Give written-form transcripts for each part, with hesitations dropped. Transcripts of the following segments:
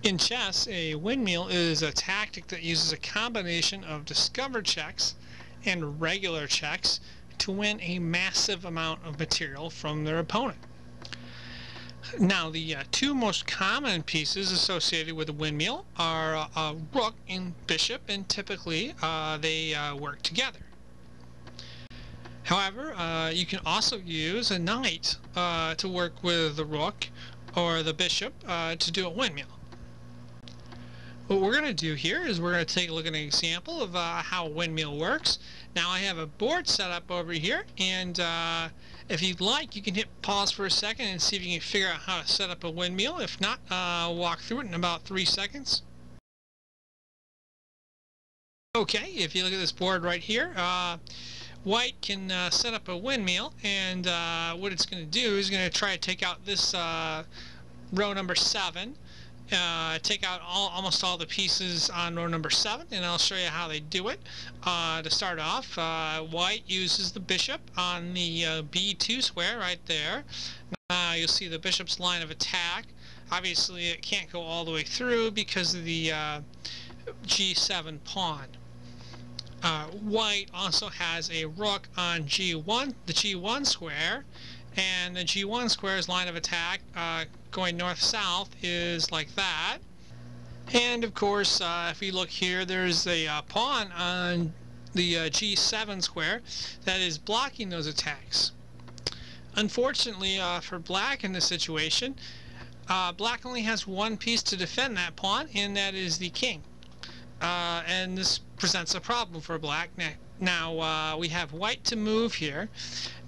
In chess, a windmill is a tactic that uses a combination of discover checks and regular checks to win a massive amount of material from their opponent. Now, the two most common pieces associated with a windmill are rook and bishop, and typically they work together. However, you can also use a knight to work with the rook or the bishop to do a windmill. What we're going to do here is we're going to take a look at an example of how a windmill works. Now I have a board set up over here, and if you'd like, you can hit pause for a second and see if you can figure out how to set up a windmill. If not, I'll walk through it in about 3 seconds. Okay, if you look at this board right here, white can set up a windmill, and what it's going to do is going to try to take out this row number 7. Take out almost all the pieces on row number 7, and I'll show you how they do it. To start off, white uses the bishop on the B2 square right there. You'll see the bishop's line of attack. Obviously it can't go all the way through because of the G7 pawn. White also has a rook on G1, the G1 square, and the G1 square's line of attack going north-south is like that. And of course, if we look here, there's a pawn on the G7 square that is blocking those attacks. Unfortunately for black in this situation, black only has one piece to defend that pawn, and that is the king. And this presents a problem for black. Now we have white to move here.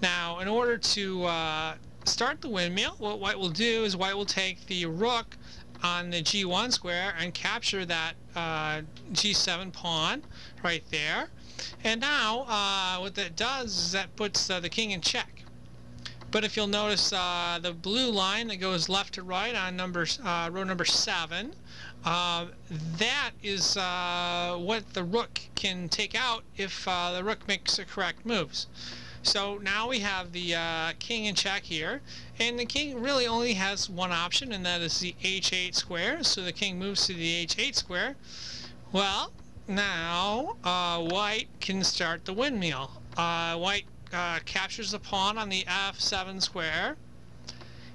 Now in order to start the windmill, what white will do is white will take the rook on the G1 square and capture that G7 pawn right there. And now what that does is that puts the king in check. But if you'll notice the blue line that goes left to right on row number 7, that is what the rook can take out if the rook makes the correct moves. So now we have the king in check here, and the king really only has one option, and that is the H8 square. So the king moves to the H8 square. Well, now white can start the windmill. White captures the pawn on the F7 square,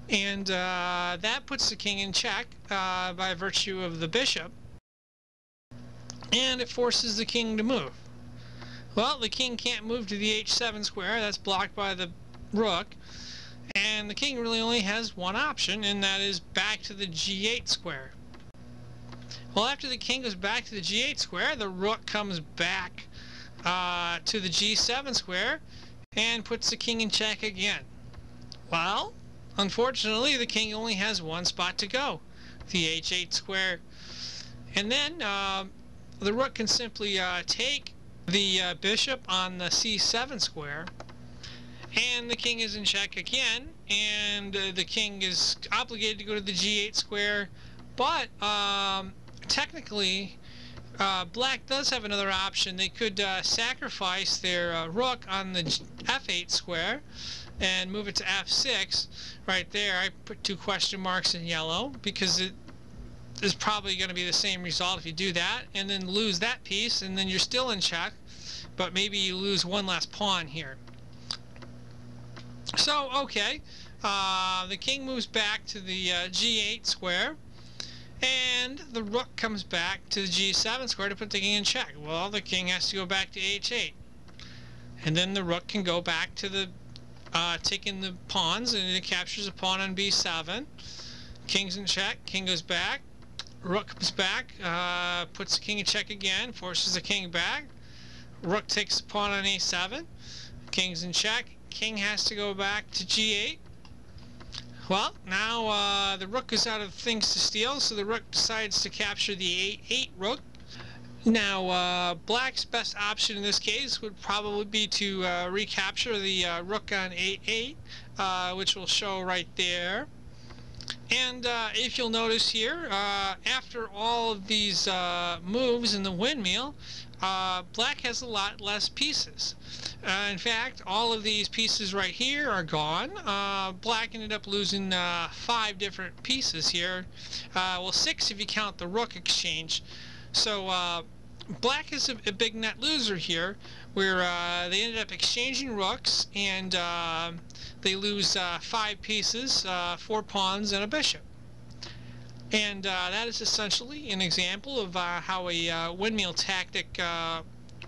and that puts the king in check by virtue of the bishop, and it forces the king to move. Well, the king can't move to the H7 square, that's blocked by the rook, and the king really only has one option, and that is back to the G8 square. Well, after the king goes back to the G8 square, the rook comes back to the G7 square and puts the king in check again. Well, unfortunately, the king only has one spot to go, the H8 square. And then the rook can simply take the bishop on the C7 square, and the king is in check again, and the king is obligated to go to the G8 square. But technically, black does have another option. They could sacrifice their rook on the F8 square and move it to F6 right there. I put 2 question marks in yellow because it is probably going to be the same result if you do that, and then lose that piece, and then you're still in check, but maybe you lose one last pawn here. So okay, the king moves back to the G8 square, and the rook comes back to the G7 square to put the king in check. Well, the king has to go back to H8, and then the rook can go back to the taking the pawns, and it captures a pawn on B7. King's in check, king goes back, rook comes back, puts the king in check again, forces the king back. Rook takes the pawn on A7, king's in check, king has to go back to G8. Well, now the rook is out of things to steal, so the rook decides to capture the A8 rook. Now, black's best option in this case would probably be to recapture the rook on A8, which will show right there. And if you'll notice here, after all of these moves in the windmill, black has a lot less pieces. In fact, all of these pieces right here are gone. Black ended up losing 5 different pieces here. Well, 6 if you count the rook exchange. So Black is a big net loser here, where they ended up exchanging rooks, and they lose 5 pieces, 4 pawns, and a bishop. And that is essentially an example of how a windmill tactic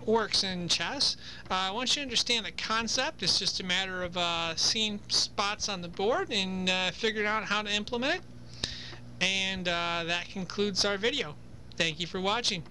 works in chess. Once you understand the concept, it's just a matter of seeing spots on the board and figuring out how to implement it. And that concludes our video. Thank you for watching.